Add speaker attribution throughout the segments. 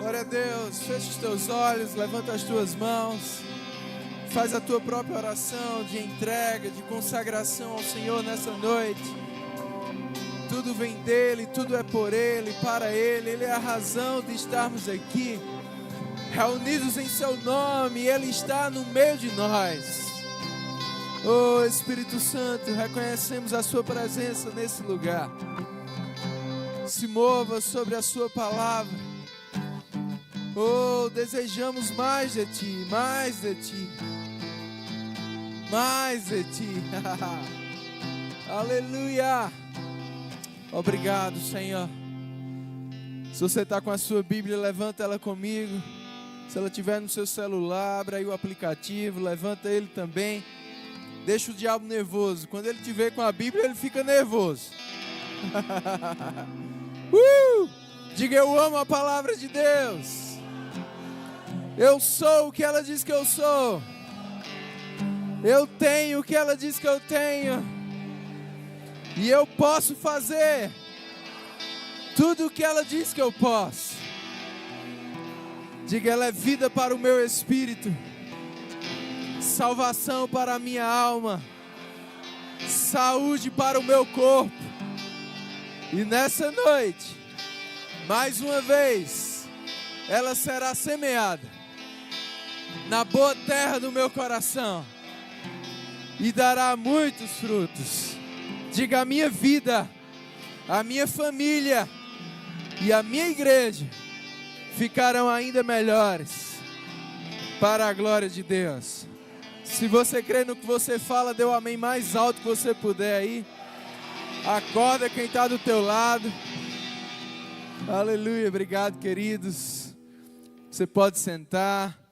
Speaker 1: Glória a Deus. Fecha os teus olhos, levanta as tuas mãos. Faz a tua própria oração de entrega, de consagração ao Senhor nessa noite. Tudo vem dEle, tudo é por Ele, para Ele. Ele é a razão de estarmos aqui, reunidos em Seu nome. Ele está no meio de nós. Oh Espírito Santo, reconhecemos a Sua presença nesse lugar. Se mova sobre a Sua palavra. Oh, desejamos mais de Ti, mais de Ti, mais de Ti. Aleluia. Obrigado, Senhor. Se você está com a sua Bíblia, levanta ela comigo. Se ela estiver no seu celular, abra aí o aplicativo, levanta ele também. Deixa o diabo nervoso. Quando ele te vê com a Bíblia, ele fica nervoso. Diga: eu amo a palavra de Deus. Eu sou o que ela diz que eu sou. Eu tenho o que ela diz que eu tenho. E eu posso fazer tudo o que ela diz que eu posso. Diga: ela é vida para o meu espírito, salvação para a minha alma, saúde para o meu corpo. E nessa noite, mais uma vez, ela será semeada na boa terra do meu coração e dará muitos frutos. Diga: a minha vida, a minha família e a minha igreja ficarão ainda melhores para a glória de Deus. Se você crê no que você fala, dê o amém mais alto que você puder aí. Acorda quem está do teu lado. Aleluia, obrigado, queridos. Você pode sentar.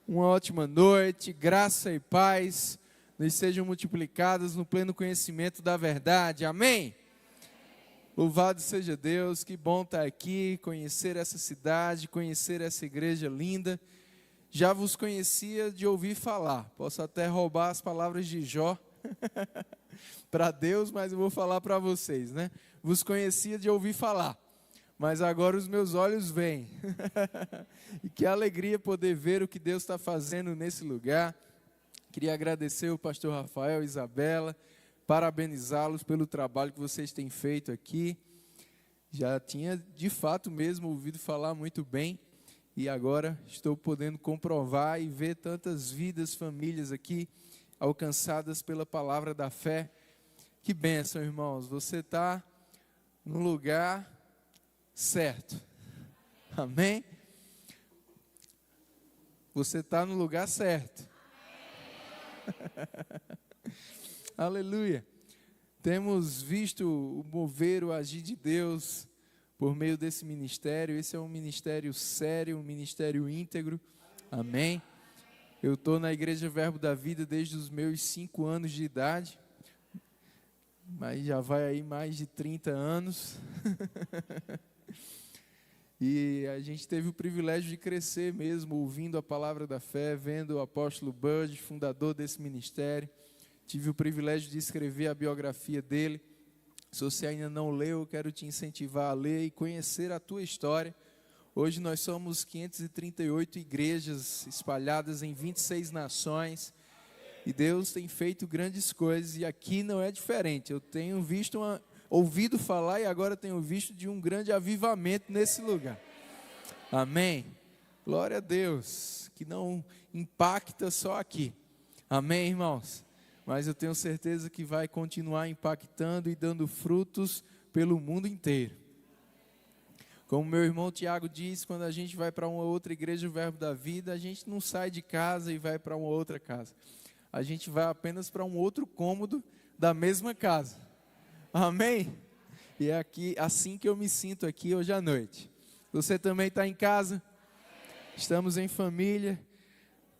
Speaker 1: Uma ótima noite, graça e paz nos sejam multiplicadas no pleno conhecimento da verdade. Amém? Louvado seja Deus, que bom estar aqui, conhecer essa cidade, conhecer essa igreja linda. Já vos conhecia de ouvir falar, posso até roubar as palavras de Jó para Deus, mas eu vou falar para vocês, né? Vos conhecia de ouvir falar, mas agora os meus olhos veem. E que alegria poder ver o que Deus está fazendo nesse lugar. Queria agradecer o pastor Rafael e Isabela, parabenizá-los pelo trabalho que vocês têm feito aqui. Já tinha de fato mesmo ouvido falar muito bem, e agora estou podendo comprovar e ver tantas vidas, famílias aqui alcançadas pela palavra da fé. Que bênção, irmãos, você está no lugar certo. Amém? Você está no lugar certo. Aleluia. Temos visto o mover, o agir de Deus por meio desse ministério. Esse é um ministério sério, um ministério íntegro. Amém. Eu estou na Igreja Verbo da Vida desde os meus 5 anos de idade, mas já vai aí mais de 30 anos. E a gente teve o privilégio de crescer mesmo, ouvindo a palavra da fé, vendo o apóstolo Bud, fundador desse ministério. Tive o privilégio de escrever a biografia dele. Se você ainda não leu, eu quero te incentivar a ler e conhecer a tua história. Hoje nós somos 538 igrejas espalhadas em 26 nações. E Deus tem feito grandes coisas, e aqui não é diferente. Eu tenho ouvido falar e agora tenho visto de um grande avivamento nesse lugar. Amém? Glória a Deus, que não impacta só aqui. Amém, irmãos? Mas eu tenho certeza que vai continuar impactando e dando frutos pelo mundo inteiro. Como meu irmão Tiago disse, quando a gente vai para uma outra igreja, o Verbo da Vida, a gente não sai de casa e vai para uma outra casa. A gente vai apenas para um outro cômodo da mesma casa. Amém? E é aqui, assim que eu me sinto aqui hoje à noite. Você também está em casa? Estamos em família.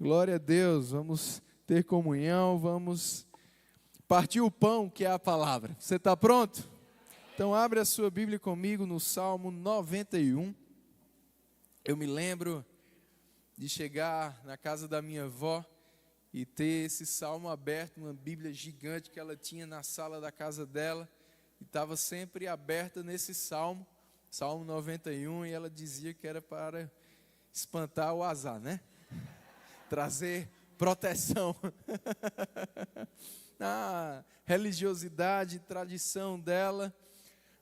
Speaker 1: Glória a Deus. Vamos ter comunhão, vamos partir o pão, que é a palavra. Você está pronto? Então abre a sua Bíblia comigo no Salmo 91. Eu me lembro de chegar na casa da minha avó e ter esse salmo aberto, uma Bíblia gigante que ela tinha na sala da casa dela. E estava sempre aberta nesse salmo, Salmo 91, e ela dizia que era para espantar o azar, né? Trazer proteção. A religiosidade, tradição dela,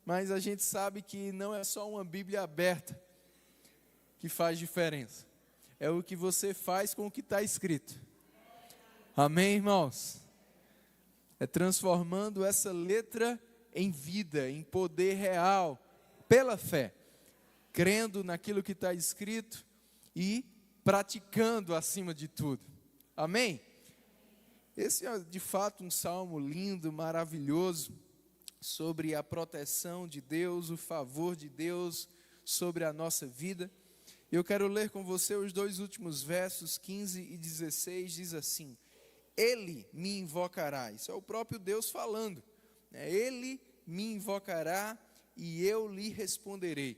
Speaker 1: mas a gente sabe que não é só uma Bíblia aberta que faz diferença. É o que você faz com o que está escrito. Amém, irmãos? É transformando essa letra em vida, em poder real, pela fé, crendo naquilo que está escrito e praticando acima de tudo. Amém? Esse é de fato um salmo lindo, maravilhoso, sobre a proteção de Deus, o favor de Deus sobre a nossa vida. Eu quero ler com você os 2 últimos versos, 15 e 16, diz assim: Ele me invocará, isso é o próprio Deus falando, né? Ele me invocará e eu lhe responderei.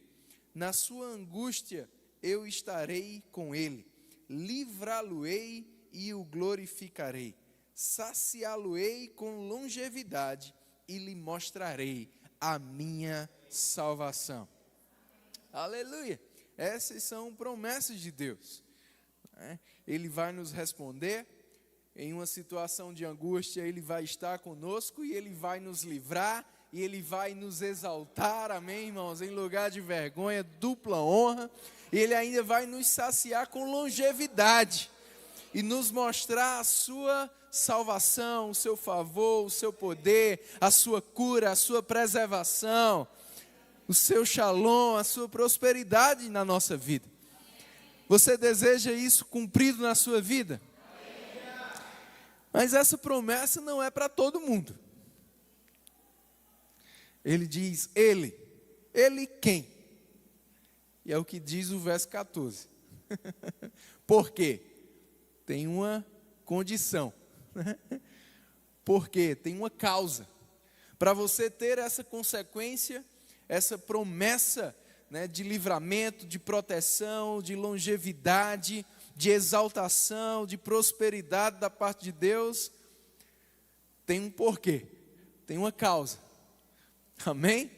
Speaker 1: Na sua angústia eu estarei com ele, livrá-lo-ei e o glorificarei. Saciá-lo-ei com longevidade e lhe mostrarei a minha salvação. Aleluia! Essas são promessas de Deus, né? Ele vai nos responder em uma situação de angústia, Ele vai estar conosco e Ele vai nos livrar e Ele vai nos exaltar, amém, irmãos, em lugar de vergonha, dupla honra. E Ele ainda vai nos saciar com longevidade e nos mostrar a sua salvação, o seu favor, o seu poder, a sua cura, a sua preservação, o seu shalom, a sua prosperidade na nossa vida. Você deseja isso cumprido na sua vida? Mas essa promessa não é para todo mundo. Ele diz, ele quem? E é o que diz o verso 14. Por quê? Tem uma condição. Por quê? Tem uma causa. Para você ter essa consequência, essa promessa, né, de livramento, de proteção, de longevidade, de exaltação, de prosperidade da parte de Deus, tem um porquê, tem uma causa. Amém?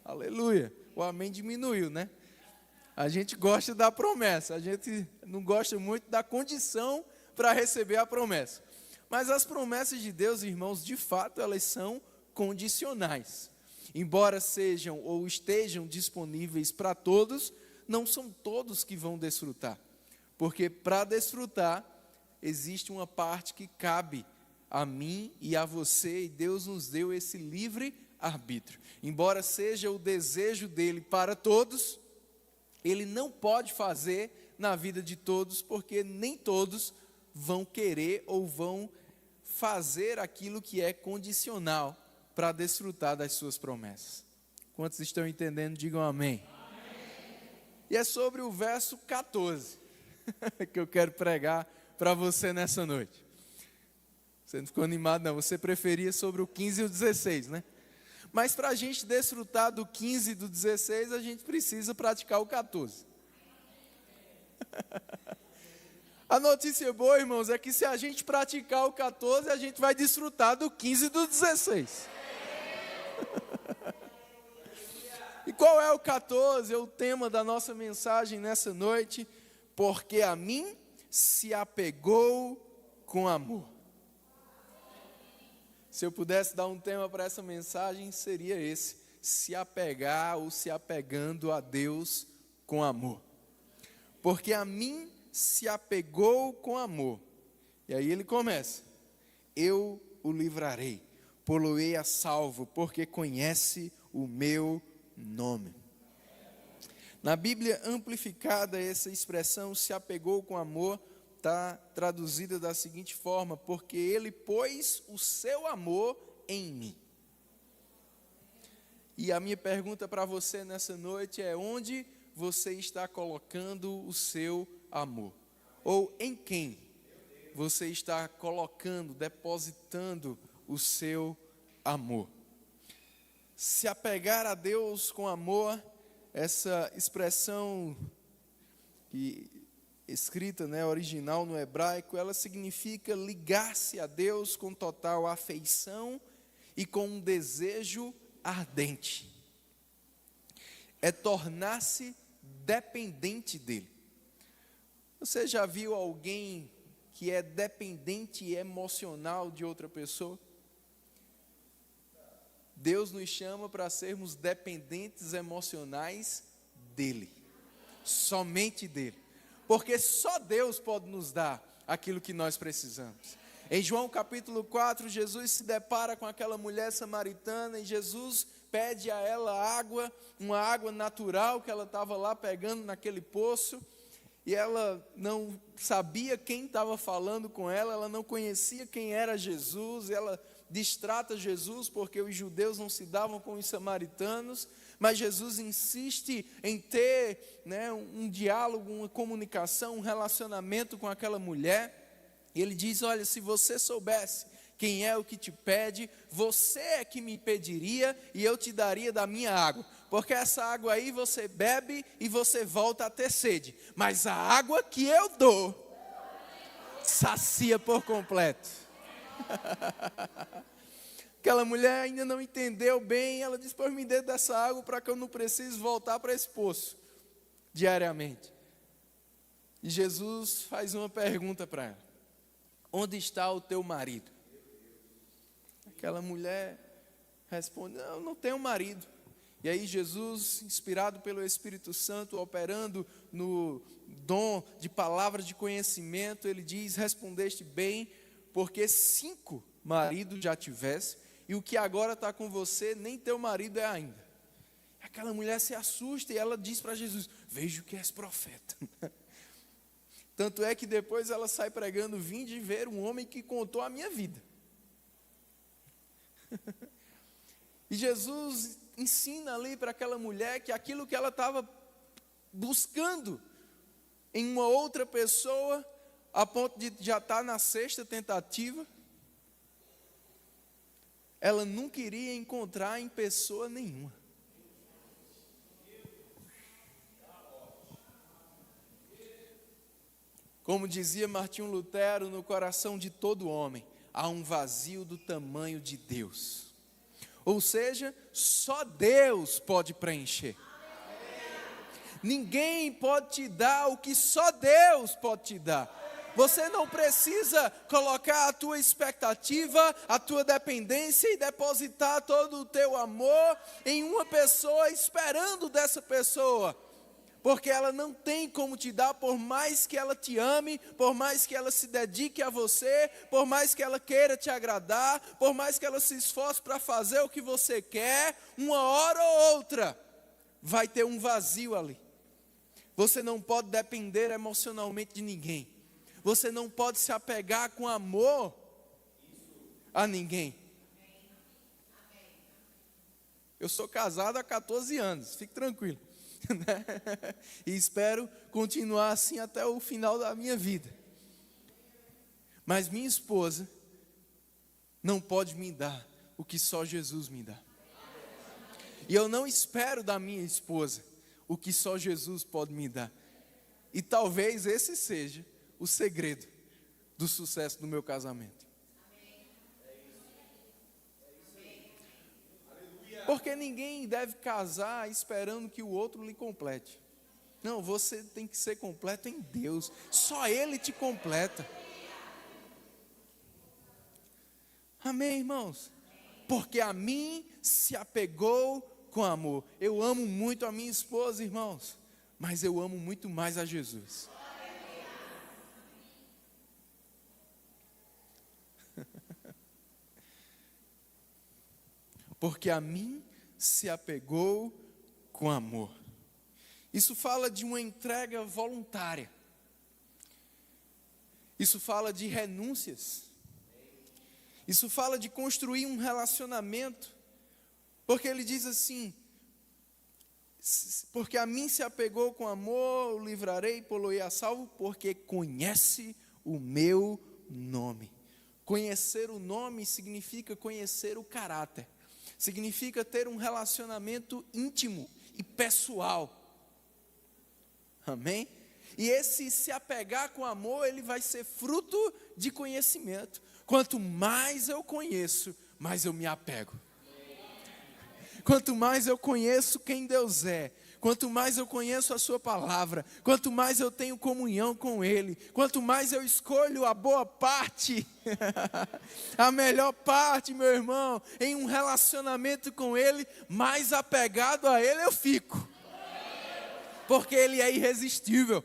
Speaker 1: Aleluia. O amém diminuiu, né? A gente gosta da promessa, a gente não gosta muito da condição para receber a promessa. Mas as promessas de Deus, irmãos, de fato, elas são condicionais. Embora sejam ou estejam disponíveis para todos, não são todos que vão desfrutar. Porque para desfrutar, existe uma parte que cabe a mim e a você, e Deus nos deu esse livre arbítrio. Embora seja o desejo dele para todos, ele não pode fazer na vida de todos, porque nem todos vão querer ou vão fazer aquilo que é condicional para desfrutar das suas promessas. Quantos estão entendendo, digam amém. Amém. E é sobre o verso 14 que eu quero pregar para você nessa noite. Você não ficou animado não, você preferia sobre o 15 e o 16, né? Mas para a gente desfrutar do 15 e do 16, a gente precisa praticar o 14. A notícia boa, irmãos, é que se a gente praticar o 14, a gente vai desfrutar do 15 e do 16. E qual é o 14? É o tema da nossa mensagem nessa noite. Porque a mim se apegou com amor. Se eu pudesse dar um tema para essa mensagem, seria esse: se apegar ou se apegando a Deus com amor. Porque a mim se apegou com amor. E aí ele começa: eu o livrarei, pô-lo-ei a salvo, porque conhece o meu nome. Na Bíblia amplificada, essa expressão se apegou com amor está traduzida da seguinte forma: porque ele pôs o seu amor em mim. E a minha pergunta para você nessa noite é: onde você está colocando o seu amor? Ou em quem você está colocando, depositando o seu amor? Se apegar a Deus com amor, essa expressão escrita, né, original no hebraico, ela significa ligar-se a Deus com total afeição e com um desejo ardente. É tornar-se dependente dele. Você já viu alguém que é dependente emocional de outra pessoa? Deus nos chama para sermos dependentes emocionais dEle, somente dEle, porque só Deus pode nos dar aquilo que nós precisamos. Em João capítulo 4, Jesus se depara com aquela mulher samaritana e Jesus pede a ela água, uma água natural que ela estava lá pegando naquele poço, e ela não sabia quem estava falando com ela, ela não conhecia quem era Jesus, ela distrata Jesus porque os judeus não se davam com os samaritanos, mas Jesus insiste em ter, um diálogo, uma comunicação, um relacionamento com aquela mulher. E ele diz: olha, se você soubesse quem é o que te pede, você é que me pediria e eu te daria da minha água, porque essa água aí você bebe e você volta a ter sede, mas a água que eu dou sacia por completo. Aquela mulher ainda não entendeu bem, ela disse: pois me dê dessa água para que eu não precise voltar para esse poço diariamente. E Jesus faz uma pergunta para ela: onde está o teu marido? Aquela mulher responde: não tenho marido. E aí Jesus, inspirado pelo Espírito Santo, operando no dom de palavras de conhecimento, ele diz: respondeste bem, porque 5 maridos já tivesse, e o que agora está com você, nem teu marido é ainda. Aquela mulher se assusta e ela diz para Jesus: vejo que és profeta. Tanto é que depois ela sai pregando: vinde ver um homem que contou a minha vida. E Jesus ensina ali para aquela mulher que aquilo que ela estava buscando em uma outra pessoa, a ponto de já estar na 6ª tentativa, ela não queria encontrar em pessoa nenhuma. Como dizia Martinho Lutero, no coração de todo homem há um vazio do tamanho de Deus. Ou seja, só Deus pode preencher. Ninguém pode te dar o que só Deus pode te dar. Você não precisa colocar a tua expectativa, a tua dependência e depositar todo o teu amor em uma pessoa, esperando dessa pessoa. Porque ela não tem como te dar, por mais que ela te ame, por mais que ela se dedique a você, por mais que ela queira te agradar, por mais que ela se esforce para fazer o que você quer, uma hora ou outra vai ter um vazio ali. Você não pode depender emocionalmente de ninguém. Você não pode se apegar com amor a ninguém. Eu sou casado há 14 anos, fique tranquilo. E espero continuar assim até o final da minha vida. Mas minha esposa não pode me dar o que só Jesus me dá. E eu não espero da minha esposa o que só Jesus pode me dar. E talvez esse seja o segredo do sucesso do meu casamento. Porque ninguém deve casar esperando que o outro lhe complete. Não, você tem que ser completo em Deus. Só Ele te completa. Amém, irmãos? Porque a mim se apegou com amor. Eu amo muito a minha esposa, irmãos, mas eu amo muito mais a Jesus. Porque a mim se apegou com amor. Isso fala de uma entrega voluntária. Isso fala de renúncias. Isso fala de construir um relacionamento. Porque ele diz assim: porque a mim se apegou com amor, o livrarei e pô-lo-ei a salvo, porque conhece o meu nome. Conhecer o nome significa conhecer o caráter. Significa ter um relacionamento íntimo e pessoal. Amém? E esse se apegar com amor, ele vai ser fruto de conhecimento. Quanto mais eu conheço, mais eu me apego. Quanto mais eu conheço quem Deus é, quanto mais eu conheço a sua palavra, quanto mais eu tenho comunhão com Ele, quanto mais eu escolho a boa parte, a melhor parte, meu irmão, em um relacionamento com Ele, mais apegado a Ele eu fico. Porque Ele é irresistível.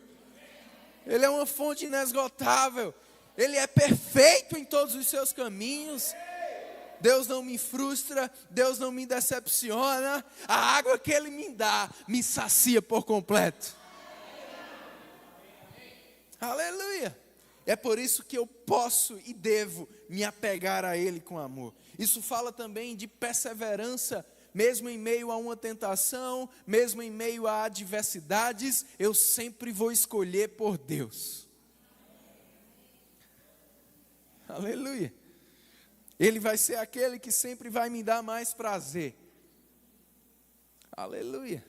Speaker 1: Ele é uma fonte inesgotável. Ele é perfeito em todos os seus caminhos. Deus não me frustra, Deus não me decepciona. A água que Ele me dá me sacia por completo. Aleluia! É por isso que eu posso e devo me apegar a Ele com amor. Isso fala também de perseverança, mesmo em meio a uma tentação, mesmo em meio a adversidades, eu sempre vou escolher por Deus. Aleluia! Ele vai ser aquele que sempre vai me dar mais prazer. Aleluia.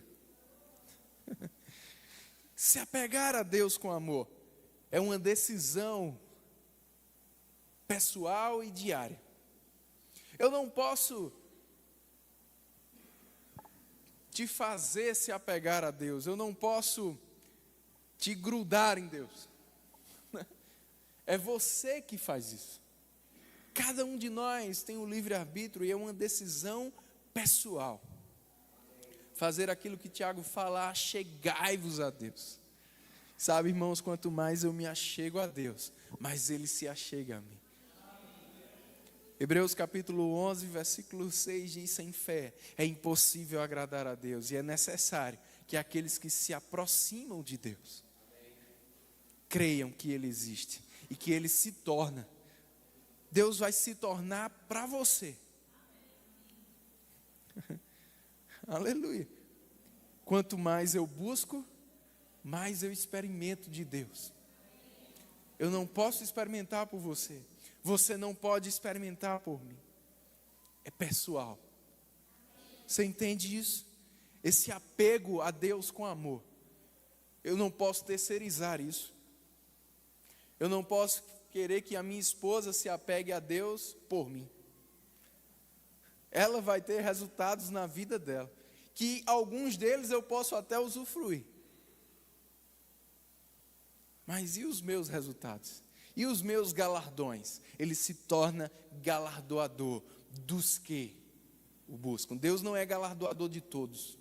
Speaker 1: Se apegar a Deus com amor é uma decisão pessoal e diária. Eu não posso te fazer se apegar a Deus. Eu não posso te grudar em Deus. É você que faz isso. Cada um de nós tem o livre-arbítrio e é uma decisão pessoal. Fazer aquilo que Tiago fala, achegai-vos a Deus. Sabe, irmãos, quanto mais eu me achego a Deus, mais Ele se achega a mim. Hebreus capítulo 11, versículo 6 diz, sem fé é impossível agradar a Deus. E é necessário que aqueles que se aproximam de Deus, creiam que Ele existe e que Ele se torna. Deus vai se tornar para você. Aleluia. Quanto mais eu busco, mais eu experimento de Deus. Eu não posso experimentar por você. Você não pode experimentar por mim. É pessoal. Você entende isso? Esse apego a Deus com amor. Eu não posso terceirizar isso. Eu não posso querer que a minha esposa se apegue a Deus por mim. Ela vai ter resultados na vida dela, que alguns deles eu posso até usufruir. Mas e os meus resultados? E os meus galardões? Ele se torna galardoador dos que o buscam. Deus não é galardoador de todos.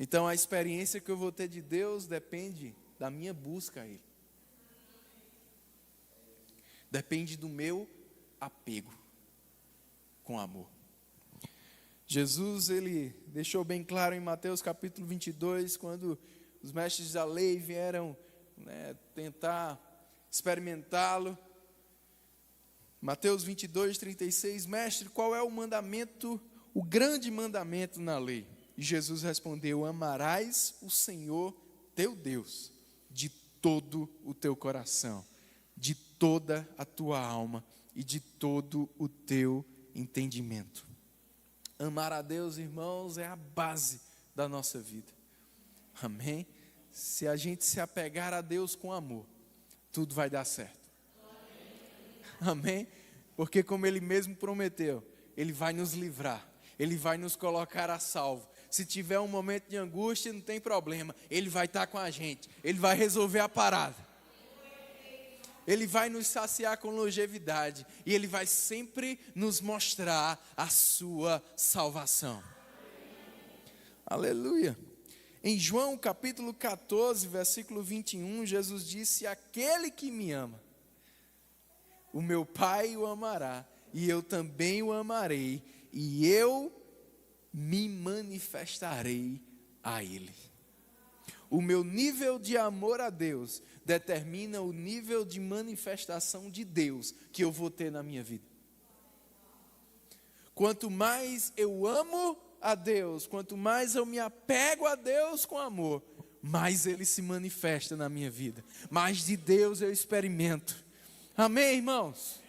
Speaker 1: Então a experiência que eu vou ter de Deus depende da minha busca a Ele. Depende do meu apego com amor. Jesus, Ele deixou bem claro em Mateus capítulo 22, quando os mestres da lei vieram tentar experimentá-lo. Mateus 22, 36, mestre, qual é o mandamento, o grande mandamento na lei? E Jesus respondeu, amarás o Senhor teu Deus de todo o teu coração, de toda a tua alma e de todo o teu entendimento. Amar a Deus, irmãos, é a base da nossa vida. Amém? Se a gente se apegar a Deus com amor, tudo vai dar certo. Amém? Porque como Ele mesmo prometeu, Ele vai nos livrar, Ele vai nos colocar a salvo. Se tiver um momento de angústia, não tem problema, Ele vai estar com a gente, Ele vai resolver a parada. Ele vai nos saciar com longevidade e Ele vai sempre nos mostrar a sua salvação. Aleluia. Em João capítulo 14, versículo 21, Jesus disse, aquele que me ama, o meu Pai o amará, e eu também o amarei, e eu me manifestarei a Ele. O meu nível de amor a Deus determina o nível de manifestação de Deus que eu vou ter na minha vida. Quanto mais eu amo a Deus, quanto mais eu me apego a Deus com amor, mais Ele se manifesta na minha vida. Mais de Deus eu experimento. Amém, irmãos?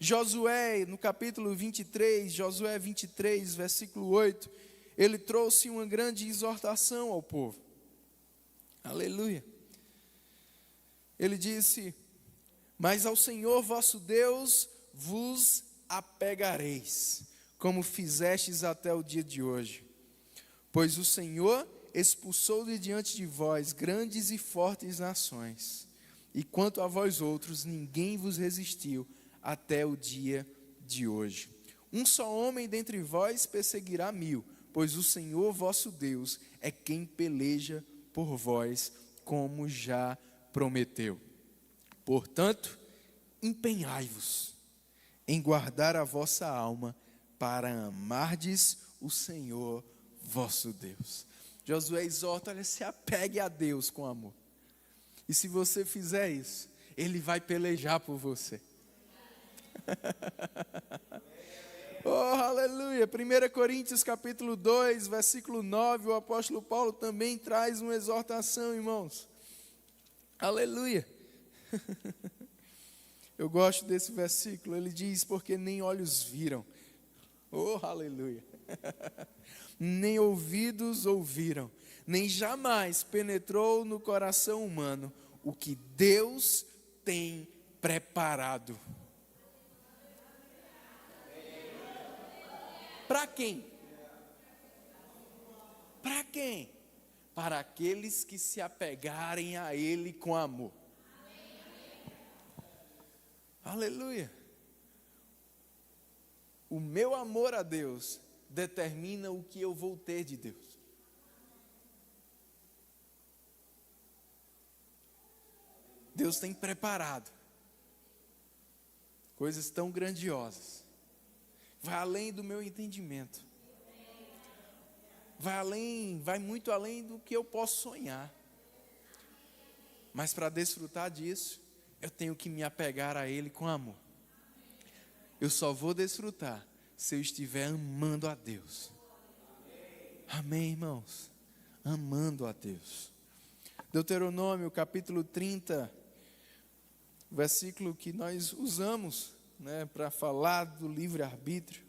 Speaker 1: Josué, no capítulo 23, Josué 23, versículo 8, ele trouxe uma grande exortação ao povo. Aleluia. Ele disse, mas ao Senhor vosso Deus vos apegareis, como fizestes até o dia de hoje. Pois o Senhor expulsou de diante de vós grandes e fortes nações, e quanto a vós outros, ninguém vos resistiu até o dia de hoje. Um só homem dentre vós perseguirá 1000, pois o Senhor vosso Deus é quem peleja por vós, como já prometeu. Portanto, empenhai-vos em guardar a vossa alma, para amardes o Senhor vosso Deus. Josué exorta, olha, se apegue a Deus com amor. E se você fizer isso, Ele vai pelejar por você. Oh, aleluia. 1 Coríntios capítulo 2, versículo 9, o apóstolo Paulo também traz uma exortação, irmãos. Aleluia. Eu gosto desse versículo, ele diz, porque nem olhos viram. Oh, aleluia. Nem ouvidos ouviram, nem jamais penetrou no coração humano o que Deus tem preparado. Para quem? Para quem? Para aqueles que se apegarem a Ele com amor. Aleluia. O meu amor a Deus determina o que eu vou ter de Deus. Deus tem preparado coisas tão grandiosas. Vai além do meu entendimento. Vai muito além do que eu posso sonhar. Mas para desfrutar disso, eu tenho que me apegar a Ele com amor. Eu só vou desfrutar se eu estiver amando a Deus. Amém, irmãos? Amando a Deus. Deuteronômio capítulo 30, versículo que nós usamos, para falar do livre-arbítrio.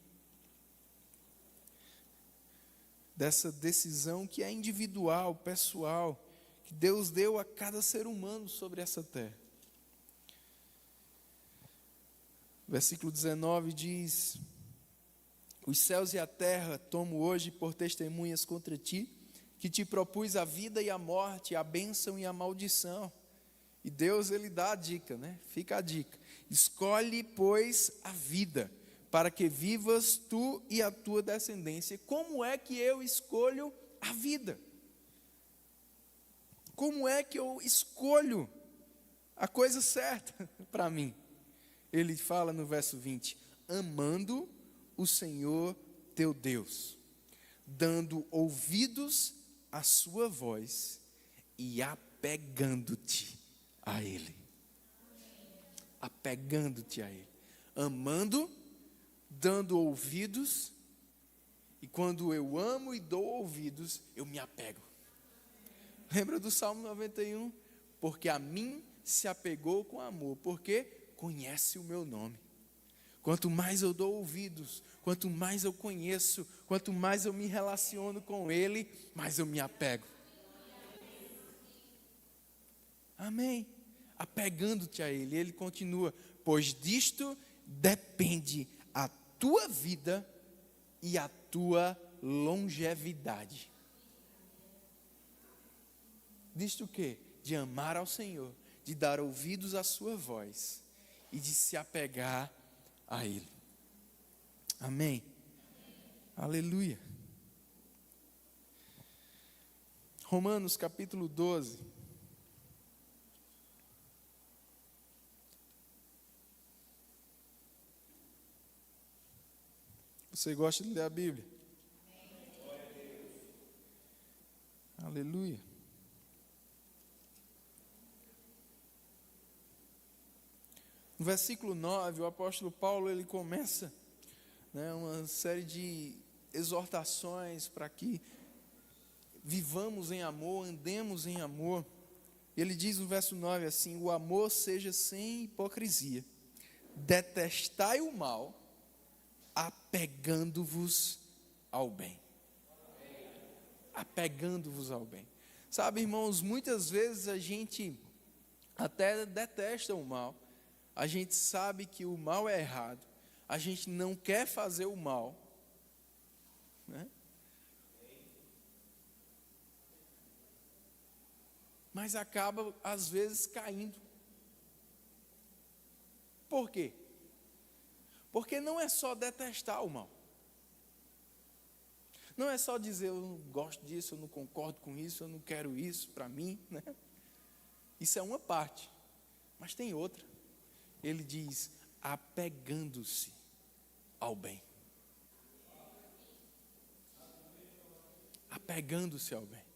Speaker 1: Dessa decisão que é individual, pessoal, que Deus deu a cada ser humano sobre essa terra. Versículo 19 diz: os céus e a terra tomo hoje por testemunhas contra ti, que te propus a vida e a morte, a bênção e a maldição. E Deus, Ele dá a dica, Fica a dica. Escolhe, pois, a vida, para que vivas tu e a tua descendência. Como é que eu escolho a vida? Como é que eu escolho a coisa certa para mim? Ele fala no verso 20, amando o Senhor teu Deus, dando ouvidos à sua voz e apegando-te a Ele. Apegando-te a Ele. Amando, dando ouvidos, e quando eu amo e dou ouvidos, eu me apego. Lembra do Salmo 91? Porque a mim se apegou com amor, porque conhece o meu nome. Quanto mais eu dou ouvidos, quanto mais eu conheço, quanto mais eu me relaciono com Ele, mais eu me apego. Amém? Apegando-te a Ele. Ele continua, pois disto depende a tua vida e a tua longevidade. Disto o quê? De amar ao Senhor, de dar ouvidos à sua voz e de se apegar a Ele. Amém? Aleluia. Romanos capítulo 12. Você gosta de ler a Bíblia? Aleluia. No versículo 9, o apóstolo Paulo, ele começa uma série de exortações para que vivamos em amor, andemos em amor. Ele diz no verso 9 assim, o amor seja sem hipocrisia, detestai o mal, apegando-vos ao bem. Apegando-vos ao bem. Sabe, irmãos, muitas vezes a gente até detesta o mal. A gente sabe que o mal é errado. A gente não quer fazer o mal. mas acaba às vezes caindo. Por quê? Porque não é só detestar o mal. Não é só dizer, eu não gosto disso, eu não concordo com isso, eu não quero isso para mim, né? Isso é uma parte, mas tem outra. Ele diz, apegando-se ao bem. Apegando-se ao bem.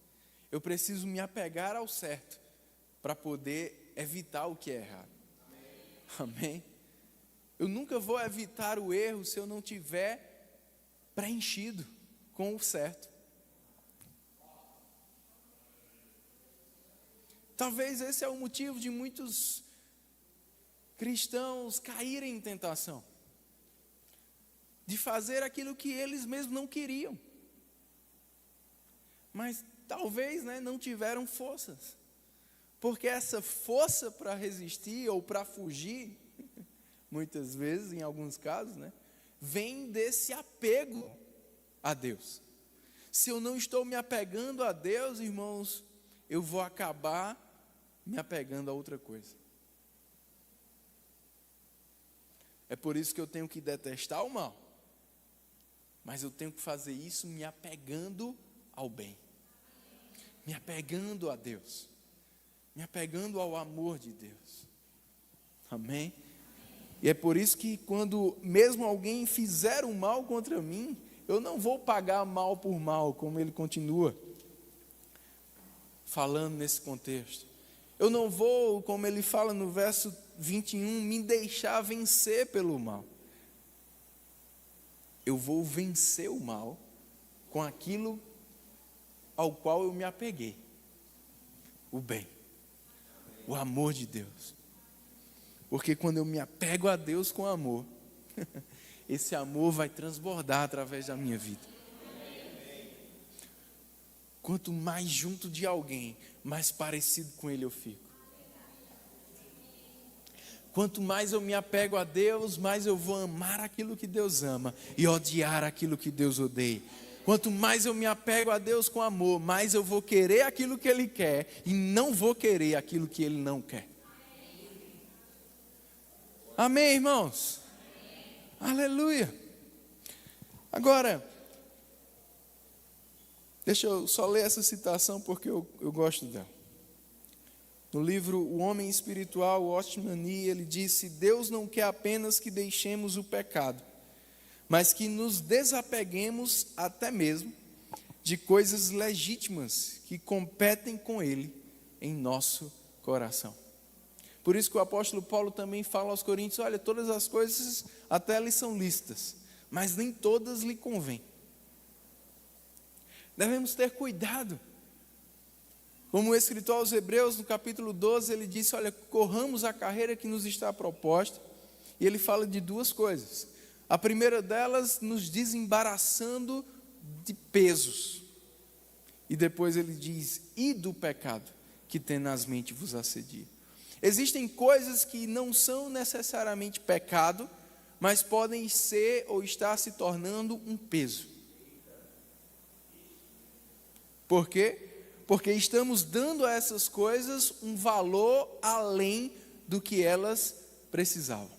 Speaker 1: Eu preciso me apegar ao certo para poder evitar o que é errado. Amém? Eu nunca vou evitar o erro se eu não tiver preenchido com o certo. Talvez esse é o motivo de muitos cristãos caírem em tentação, de fazer aquilo que eles mesmos não queriam, mas talvez, não tiveram forças, porque essa força para resistir ou para fugir, muitas vezes, em alguns casos, vem desse apego a Deus. Se eu não estou me apegando a Deus, irmãos, eu vou acabar me apegando a outra coisa. É por isso que eu tenho que detestar o mal, mas eu tenho que fazer isso me apegando ao bem, me apegando a Deus, me apegando ao amor de Deus. Amém? E é por isso que quando mesmo alguém fizer um mal contra mim, eu não vou pagar mal por mal, como ele continua falando nesse contexto. Eu não vou, como ele fala no verso 21, me deixar vencer pelo mal. Eu vou vencer o mal com aquilo ao qual eu me apeguei. O bem, o amor de Deus. Porque quando eu me apego a Deus com amor, esse amor vai transbordar através da minha vida. Quanto mais junto de alguém, mais parecido com Ele eu fico. Quanto mais eu me apego a Deus, mais eu vou amar aquilo que Deus ama e odiar aquilo que Deus odeia. Quanto mais eu me apego a Deus com amor, mais eu vou querer aquilo que Ele quer e não vou querer aquilo que Ele não quer. Amém, irmãos? Aleluia. Agora, deixa eu só ler essa citação porque eu gosto dela. No livro O Homem Espiritual, Watchman Nee, ele disse: Deus não quer apenas que deixemos o pecado, mas que nos desapeguemos até mesmo de coisas legítimas que competem com Ele em nosso coração. Por isso que o apóstolo Paulo também fala aos Coríntios: olha, todas as coisas até lhe são lícitas, mas nem todas lhe convêm. Devemos ter cuidado. Como o escritor aos Hebreus, no capítulo 12, ele disse: olha, corramos a carreira que nos está proposta. E ele fala de duas coisas. A primeira delas, nos desembaraçando de pesos. E depois ele diz: e do pecado que tenazmente vos assedia. Existem coisas que não são necessariamente pecado, mas podem ser ou estar se tornando um peso. Por quê? Porque estamos dando a essas coisas um valor além do que elas precisavam.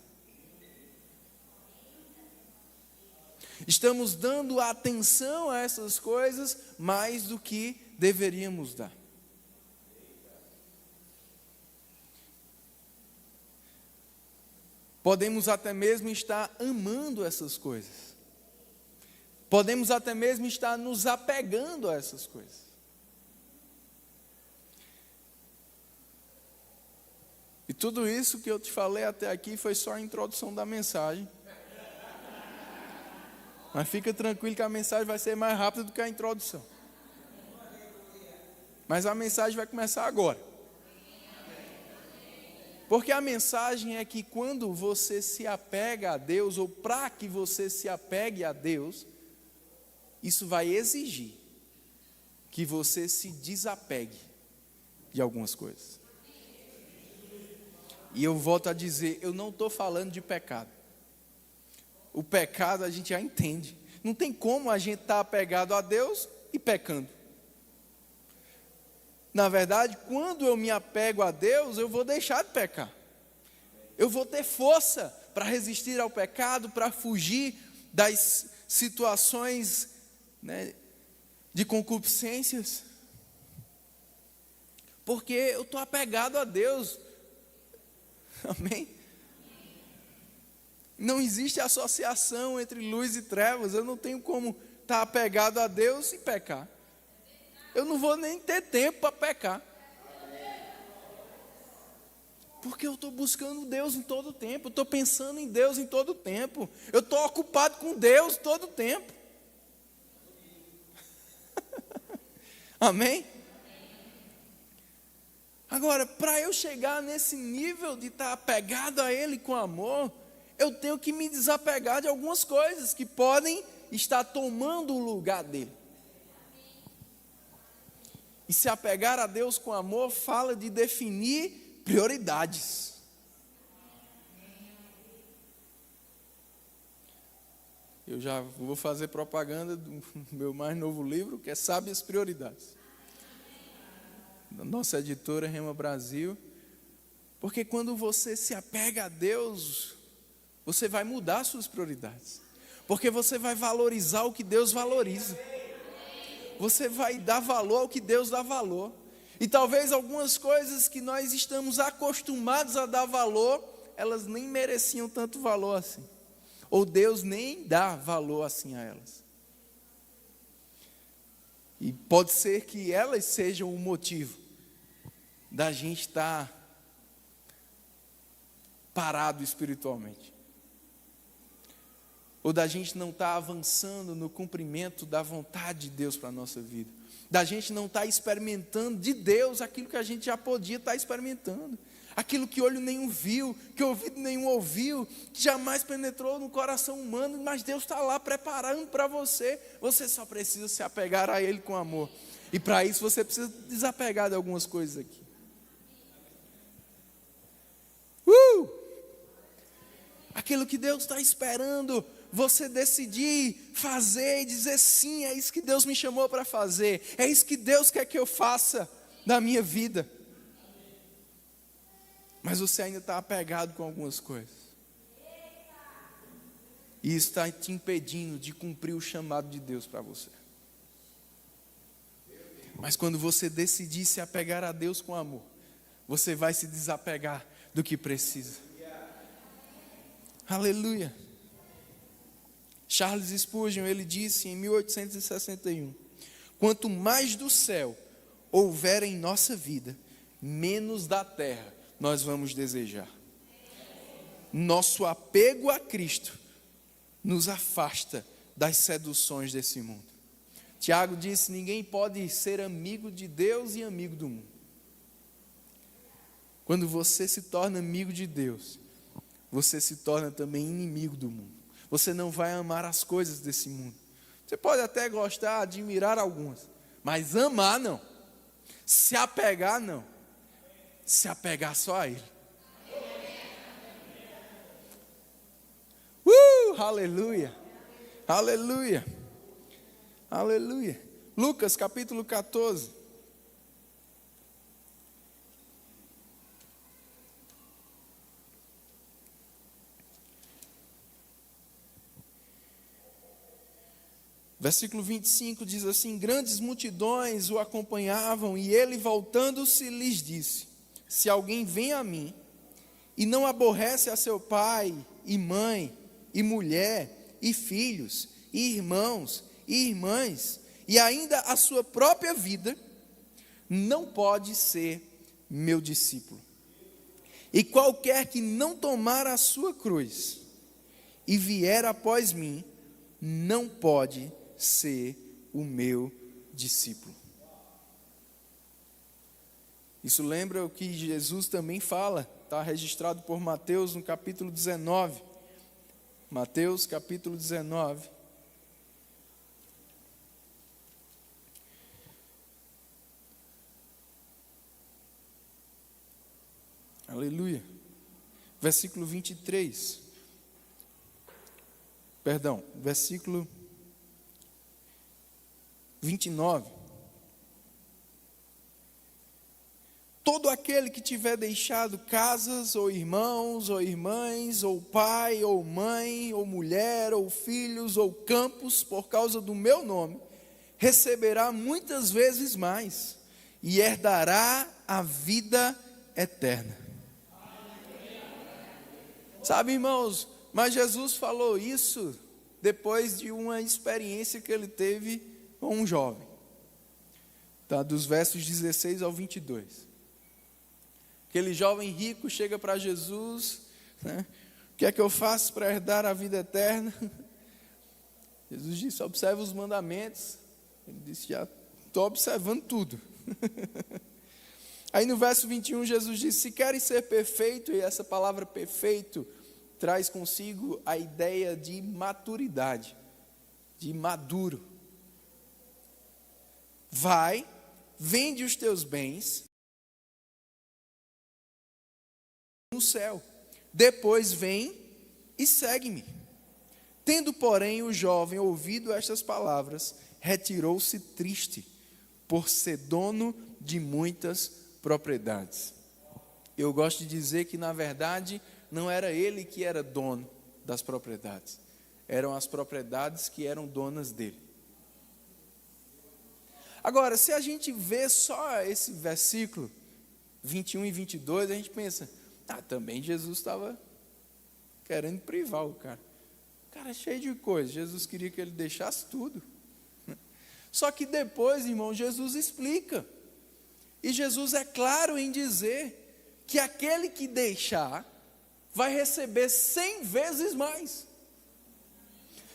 Speaker 1: Estamos dando atenção a essas coisas mais do que deveríamos dar. Podemos até mesmo estar amando essas coisas. Podemos até mesmo estar nos apegando a essas coisas. E tudo isso que eu te falei até aqui foi só a introdução da mensagem. Mas fica tranquilo que a mensagem vai ser mais rápida do que a introdução. Mas a mensagem vai começar agora. Porque a mensagem é que quando você se apega a Deus, ou para que você se apegue a Deus, isso vai exigir que você se desapegue de algumas coisas. E eu volto a dizer, eu não estou falando de pecado. O pecado a gente já entende. Não tem como a gente estar apegado a Deus e pecando. Na verdade, quando eu me apego a Deus, eu vou deixar de pecar. Eu vou ter força para resistir ao pecado, para fugir das situações, né, de concupiscências. Porque eu estou apegado a Deus. Amém? Não existe associação entre luz e trevas. Eu não tenho como estar apegado a Deus e pecar. Eu não vou nem ter tempo para pecar. Porque eu estou buscando Deus em todo o tempo. Eu estou pensando em Deus em todo o tempo. Eu estou ocupado com Deus todo o tempo. Amém? Agora, para eu chegar nesse nível de estar apegado a Ele com amor, eu tenho que me desapegar de algumas coisas que podem estar tomando o lugar dele. E se apegar a Deus com amor fala de definir prioridades. Eu já vou fazer propaganda do meu mais novo livro, que é Sábias Prioridades. Da nossa editora Rema Brasil. Porque quando você se apega a Deus, você vai mudar suas prioridades. Porque você vai valorizar o que Deus valoriza. Você vai dar valor ao que Deus dá valor. E talvez algumas coisas que nós estamos acostumados a dar valor, elas nem mereciam tanto valor assim. Ou Deus nem dá valor assim a elas. E pode ser que elas sejam o motivo da gente estar parado espiritualmente. Ou da gente não estar avançando no cumprimento da vontade de Deus para a nossa vida. Da gente não estar experimentando de Deus aquilo que a gente já podia estar experimentando. Aquilo que olho nenhum viu, que ouvido nenhum ouviu, que jamais penetrou no coração humano, mas Deus está lá preparando para você. Você só precisa se apegar a Ele com amor. E para isso você precisa desapegar de algumas coisas aqui. Aquilo que Deus está esperando você decidir fazer e dizer sim, é isso que Deus me chamou para fazer, é isso que Deus quer que eu faça da minha vida. Mas você ainda está apegado com algumas coisas. E isso está te impedindo de cumprir o chamado de Deus para você. Mas quando você decidir se apegar a Deus com amor, você vai se desapegar do que precisa. Aleluia. Charles Spurgeon, ele disse em 1861, quanto mais do céu houver em nossa vida, menos da terra nós vamos desejar. Nosso apego a Cristo nos afasta das seduções desse mundo. Tiago disse, ninguém pode ser amigo de Deus e amigo do mundo. Quando você se torna amigo de Deus, você se torna também inimigo do mundo. Você não vai amar as coisas desse mundo. Você pode até gostar, admirar algumas, mas amar não. Se apegar não. Se apegar só a Ele. Aleluia. Aleluia. Aleluia. Lucas capítulo 14. Versículo 25 diz assim, grandes multidões o acompanhavam e ele voltando-se lhes disse, se alguém vem a mim e não aborrece a seu pai e mãe e mulher e filhos e irmãos e irmãs e ainda a sua própria vida, não pode ser meu discípulo. E qualquer que não tomar a sua cruz e vier após mim, não pode ser o meu discípulo. Isso lembra o que Jesus também fala, está registrado por Mateus no capítulo 19. Mateus capítulo 19. Aleluia. Versículo 23. Perdão, versículo 29. todo aquele que tiver deixado casas, ou irmãos, ou irmãs, ou pai, ou mãe, ou mulher, ou filhos, ou campos, por causa do meu nome, receberá muitas vezes mais, e herdará a vida eterna. Sabe, irmãos, mas Jesus falou isso depois de uma experiência que ele teve com um jovem. Tá, dos versos 16 ao 22. Aquele jovem rico chega para Jesus, né? O que é que eu faço para herdar a vida eterna? Jesus disse, observa os mandamentos. Ele disse, já estou observando tudo. Aí no verso 21, Jesus disse, se queres ser perfeito, e essa palavra perfeito traz consigo a ideia de maturidade, de maduro. Vai, vende os teus bens no céu, depois vem e segue-me. Tendo, porém, o jovem ouvido estas palavras, retirou-se triste, por ser dono de muitas propriedades. Eu gosto de dizer que, na verdade, não era ele que era dono das propriedades, eram as propriedades que eram donas dele. Agora, se a gente vê só esse versículo 21 e 22, a gente pensa, também Jesus estava querendo privar o cara. O cara é cheio de coisa, Jesus queria que ele deixasse tudo. Só que depois, irmão, Jesus explica. E Jesus é claro em dizer que aquele que deixar vai receber 100 vezes mais.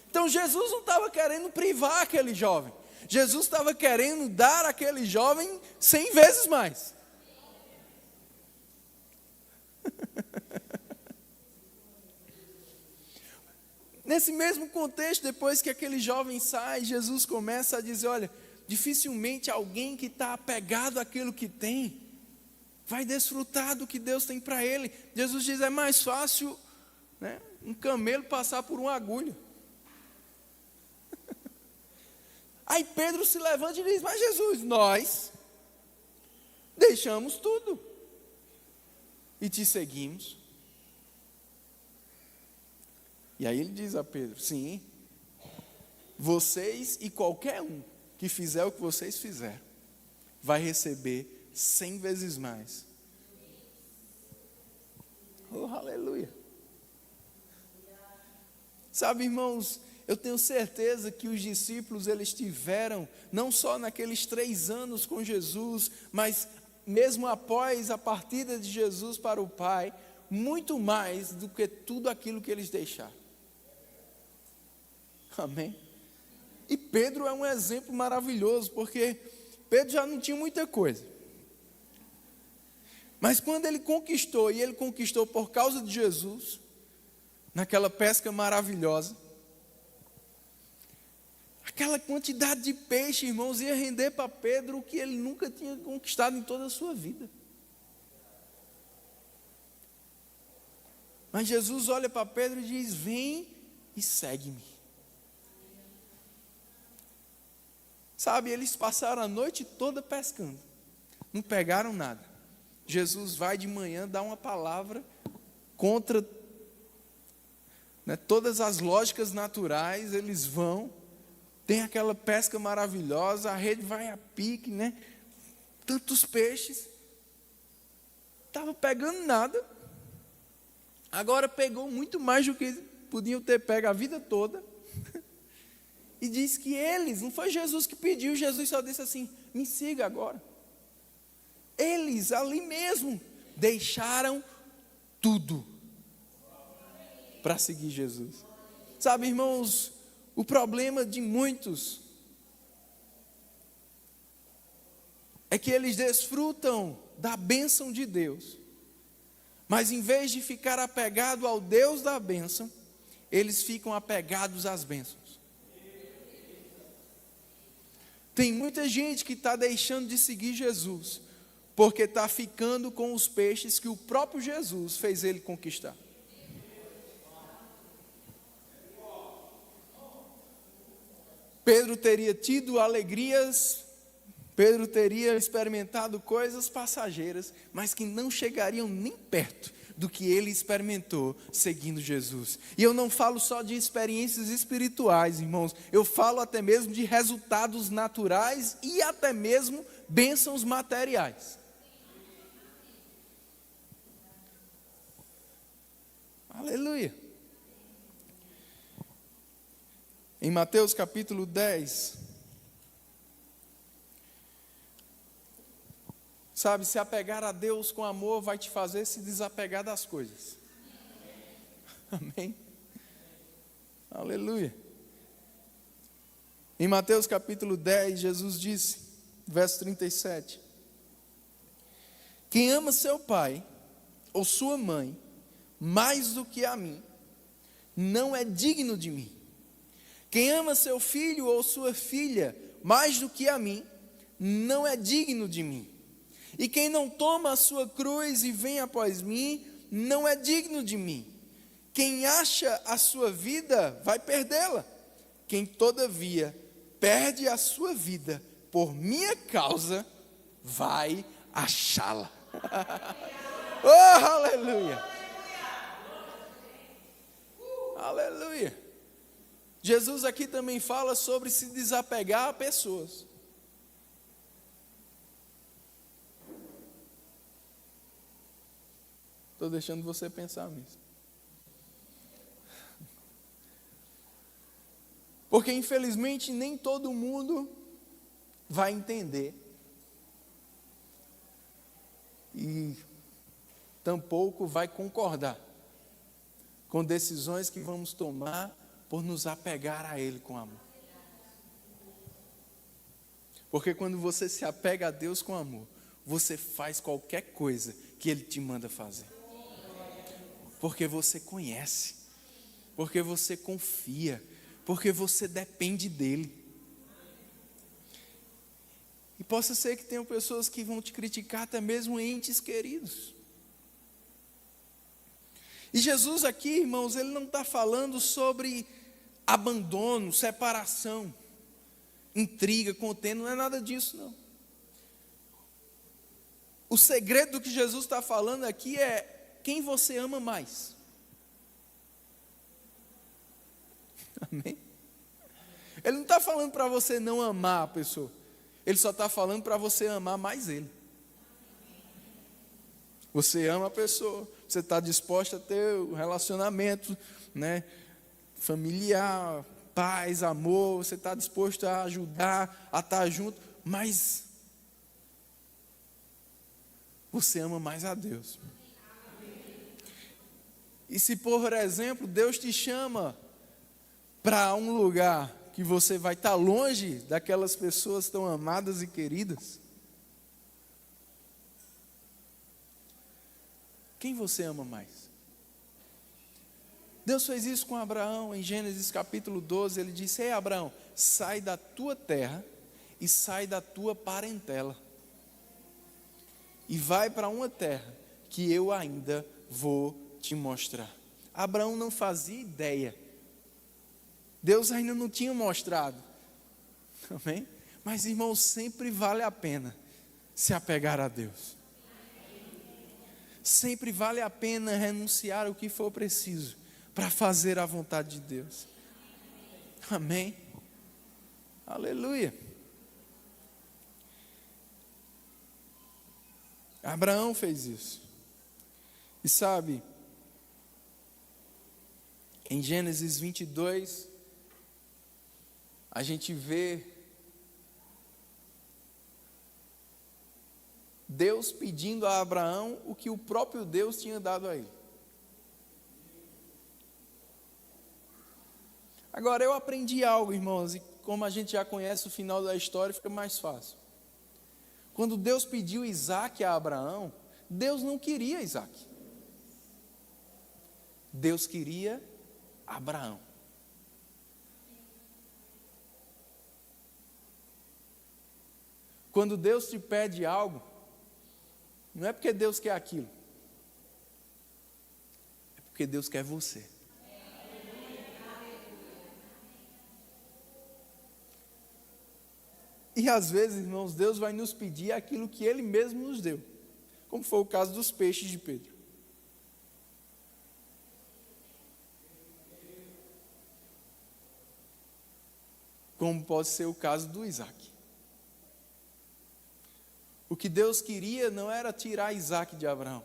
Speaker 1: Então Jesus não estava querendo privar aquele jovem. Jesus estava querendo dar àquele jovem 100 vezes mais. Nesse mesmo contexto, depois que aquele jovem sai, Jesus começa a dizer, olha, dificilmente alguém que está apegado àquilo que tem, vai desfrutar do que Deus tem para ele. Jesus diz, é mais fácil, né, um camelo passar por uma agulha. Aí Pedro se levanta e diz, mas Jesus, nós deixamos tudo e te seguimos. E aí ele diz a Pedro, sim, vocês e qualquer um que fizer o que vocês fizeram, vai receber 100 vezes mais. Oh, aleluia. Sabe, irmãos, eu tenho certeza que os discípulos, eles tiveram, não só naqueles 3 anos com Jesus, mas mesmo após a partida de Jesus para o Pai, muito mais do que tudo aquilo que eles deixaram. Amém? E Pedro é um exemplo maravilhoso, porque Pedro já não tinha muita coisa. Mas quando ele conquistou, e ele conquistou por causa de Jesus, naquela pesca maravilhosa, aquela quantidade de peixe, irmãos, ia render para Pedro o que ele nunca tinha conquistado em toda a sua vida. Mas Jesus olha para Pedro e diz, vem e segue-me. Sabe, eles passaram a noite toda pescando, não pegaram nada. Jesus vai de manhã dar uma palavra contra, né, todas as lógicas naturais, eles vão, tem aquela pesca maravilhosa, a rede vai a pique, né? Tantos peixes, estava pegando nada, agora pegou muito mais do que podiam ter pego a vida toda. E diz que eles, não foi Jesus que pediu, Jesus só disse assim, me siga agora. Eles ali mesmo deixaram tudo para seguir Jesus. Sabe, irmãos, o problema de muitos é que eles desfrutam da bênção de Deus, mas em vez de ficar apegado ao Deus da bênção, eles ficam apegados às bênçãos. Tem muita gente que está deixando de seguir Jesus, porque está ficando com os peixes que o próprio Jesus fez ele conquistar. Pedro teria tido alegrias Pedro teria experimentado coisas passageiras, mas que não chegariam nem perto do que ele experimentou seguindo Jesus. E eu não falo só de experiências espirituais, irmãos, eu falo até mesmo de resultados naturais e até mesmo bênçãos materiais. Aleluia. Em Mateus capítulo 10, sabe, se apegar a Deus com amor vai te fazer se desapegar das coisas. Amém? Aleluia. Em Mateus capítulo 10, Jesus disse, verso 37, quem ama seu pai ou sua mãe mais do que a mim, não é digno de mim. Quem ama seu filho ou sua filha mais do que a mim, não é digno de mim. E quem não toma a sua cruz e vem após mim, não é digno de mim. Quem acha a sua vida, vai perdê-la. Quem, todavia, perde a sua vida por minha causa, vai achá-la. Oh, aleluia! Aleluia! Jesus aqui também fala sobre se desapegar a pessoas. Estou deixando você pensar nisso. Porque infelizmente nem todo mundo vai entender. E tampouco vai concordar com decisões que vamos tomar por nos apegar a Ele com amor. Porque quando você se apega a Deus com amor, você faz qualquer coisa que Ele te manda fazer. Porque você conhece, porque você confia, porque você depende dEle. E possa ser que tenham pessoas que vão te criticar, até mesmo entes queridos. E Jesus aqui, irmãos, Ele não está falando sobre abandono, separação, intriga, contenda, não é nada disso, não. O segredo do que Jesus está falando aqui é quem você ama mais. Amém? Ele não está falando para você não amar a pessoa. Ele só está falando para você amar mais Ele. Você ama a pessoa. Você está disposto a ter um relacionamento, né, familiar, paz, amor. Você está disposto a ajudar, a estar junto. Mas você ama mais a Deus. E se, por exemplo, Deus te chama para um lugar que você vai estar longe daquelas pessoas tão amadas e queridas, quem você ama mais? Deus fez isso com Abraão em Gênesis capítulo 12, Ele disse, ei Abraão, sai da tua terra e sai da tua parentela e vai para uma terra que eu ainda vou te mostrar. Abraão não fazia ideia. Deus ainda não tinha mostrado. Amém? Mas, irmãos, sempre vale a pena se apegar a Deus. Sempre vale a pena renunciar o que for preciso para fazer a vontade de Deus. Amém? Aleluia. Abraão fez isso. E sabe, em Gênesis 22, a gente vê Deus pedindo a Abraão o que o próprio Deus tinha dado a ele. Agora, eu aprendi algo, irmãos, e como a gente já conhece o final da história, fica mais fácil. Quando Deus pediu Isaac a Abraão, Deus não queria Isaac. Deus queria Abraão. Quando Deus te pede algo, não é porque Deus quer aquilo, é porque Deus quer você. E às vezes, irmãos, Deus vai nos pedir aquilo que Ele mesmo nos deu, como foi o caso dos peixes de Pedro. Como pode ser o caso do Isaac. O que Deus queria não era tirar Isaac de Abraão.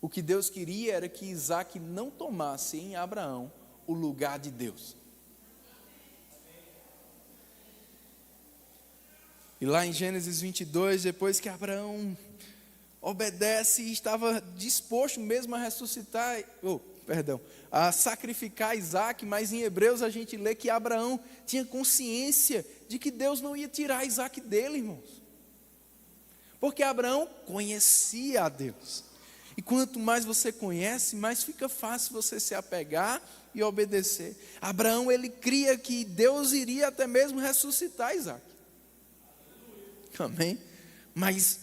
Speaker 1: O que Deus queria era que Isaac não tomasse em Abraão o lugar de Deus. E lá em Gênesis 22, depois que Abraão obedece e estava disposto mesmo a ressuscitar, a sacrificar Isaac, mas em Hebreus a gente lê que Abraão tinha consciência de que Deus não ia tirar Isaac dele, irmãos. Porque Abraão conhecia a Deus. E quanto mais você conhece, mais fica fácil você se apegar e obedecer. Abraão, ele cria que Deus iria até mesmo ressuscitar Isaac. Amém? Mas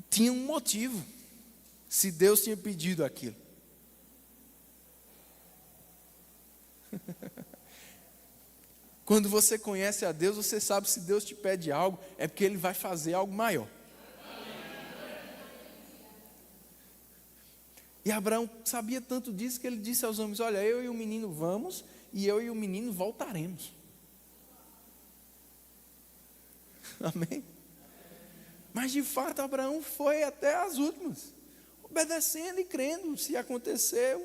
Speaker 1: tinha um motivo, se Deus tinha pedido aquilo. Quando você conhece a Deus, você sabe se Deus te pede algo, é porque Ele vai fazer algo maior. E Abraão sabia tanto disso que ele disse aos homens: olha, eu e o menino vamos, e eu e o menino voltaremos. Amém? Mas de fato Abraão foi até as últimas, obedecendo e crendo. Se acontecer,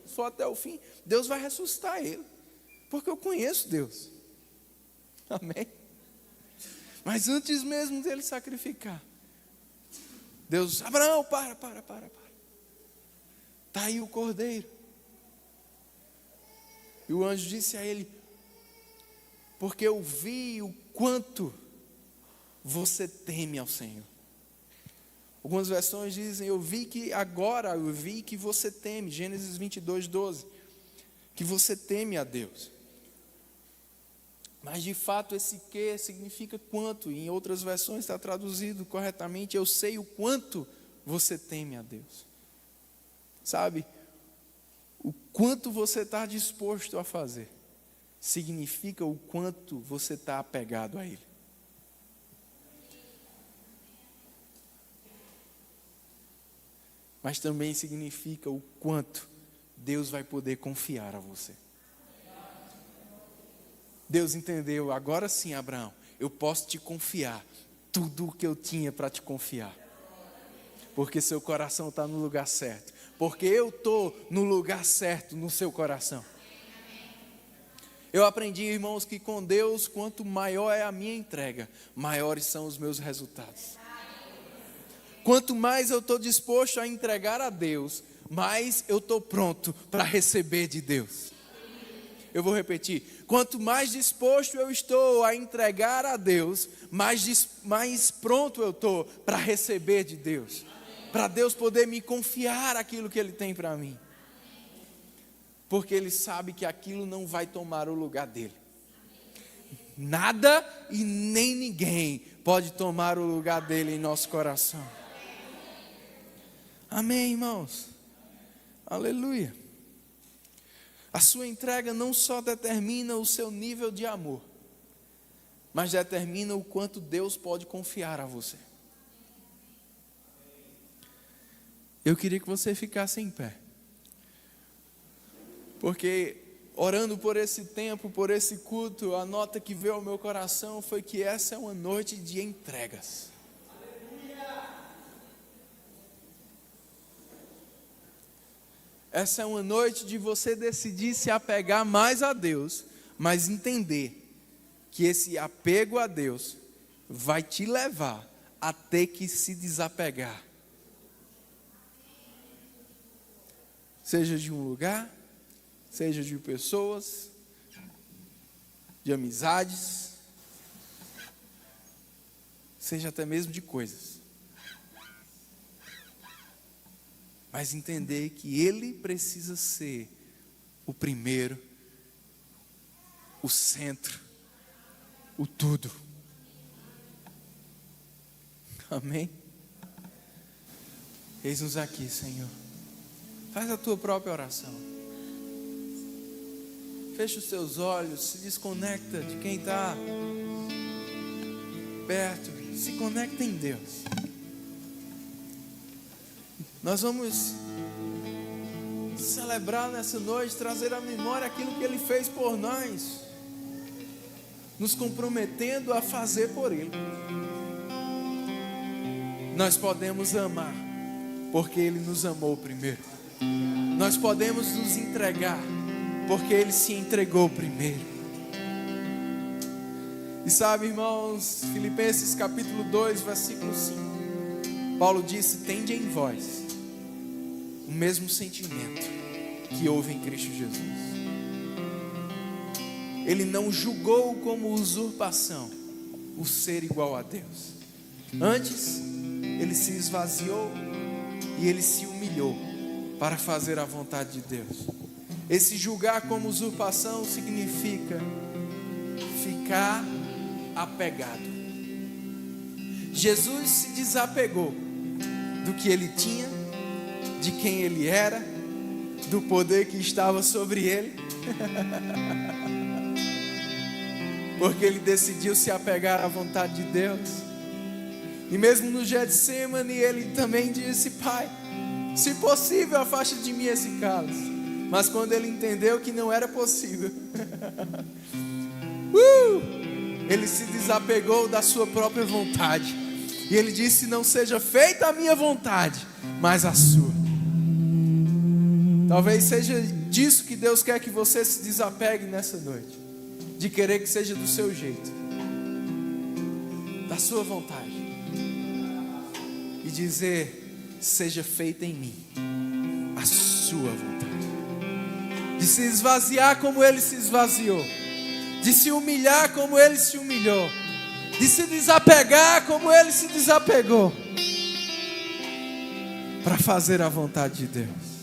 Speaker 1: for até o fim, Deus vai ressuscitar ele, porque eu conheço Deus. Amém? Mas antes mesmo dele sacrificar, Deus: Abraão, para. Está aí o cordeiro. E o anjo disse a ele: porque eu vi o quanto você teme ao Senhor. Algumas versões dizem: eu vi que você teme. Gênesis 22, 12. Que você teme a Deus. Mas de fato esse que significa quanto. Em outras versões está traduzido corretamente: eu sei o quanto você teme a Deus. Sabe, o quanto você está disposto a fazer significa o quanto você está apegado a Ele. Mas também significa o quanto Deus vai poder confiar a você. Deus entendeu: agora sim, Abraão, eu posso te confiar tudo o que eu tinha para te confiar. Porque seu coração está no lugar certo. Porque eu estou no lugar certo no seu coração. Eu aprendi, irmãos, que com Deus, quanto maior é a minha entrega, maiores são os meus resultados. Quanto mais eu estou disposto a entregar a Deus, mais eu estou pronto para receber de Deus. Eu vou repetir: quanto mais disposto eu estou a entregar a Deus, mais pronto eu estou para receber de Deus. Para Deus poder me confiar aquilo que Ele tem para mim. Porque Ele sabe que aquilo não vai tomar o lugar dEle. Nada e nem ninguém pode tomar o lugar dEle em nosso coração. Amém, irmãos? Aleluia. A sua entrega não só determina o seu nível de amor, mas determina o quanto Deus pode confiar a você. Eu queria que você ficasse em pé, porque orando por esse tempo, por esse culto, a nota que veio ao meu coração foi que essa é uma noite de entregas. Essa é uma noite de você decidir se apegar mais a Deus, mas entender que esse apego a Deus vai te levar a ter que se desapegar. Seja de um lugar, seja de pessoas, de amizades, seja até mesmo de coisas. Mas entender que Ele precisa ser o primeiro, o centro, o tudo. Amém? Eis-nos aqui, Senhor. Faz a tua própria oração. Fecha os teus olhos, se desconecta de quem está perto, se conecta em Deus. Nós vamos celebrar nessa noite, trazer à memória aquilo que Ele fez por nós, nos comprometendo a fazer por Ele. Nós podemos amar, porque Ele nos amou primeiro. Nós podemos nos entregar, porque Ele se entregou primeiro. E sabe, irmãos, Filipenses capítulo 2, versículo 5, Paulo disse: tende em vós o mesmo sentimento que houve em Cristo Jesus. Ele não julgou como usurpação o ser igual a Deus. Antes, Ele se esvaziou e Ele se humilhou para fazer a vontade de Deus. Esse julgar como usurpação significa ficar apegado. Jesus se desapegou do que Ele tinha, de quem Ele era, do poder que estava sobre Ele, porque Ele decidiu se apegar à vontade de Deus. E mesmo no Getsemane, Ele também disse: Pai, se possível, afaste de mim esse cálice. Mas quando Ele entendeu que não era possível, Ele se desapegou da sua própria vontade. E Ele disse: não seja feita a minha vontade, mas a sua. Talvez seja disso que Deus quer que você se desapegue nessa noite. De querer que seja do seu jeito, da sua vontade. E dizer: seja feita em mim a sua vontade. De se esvaziar como Ele se esvaziou. De se humilhar como Ele se humilhou. De se desapegar como Ele se desapegou. Para fazer a vontade de Deus.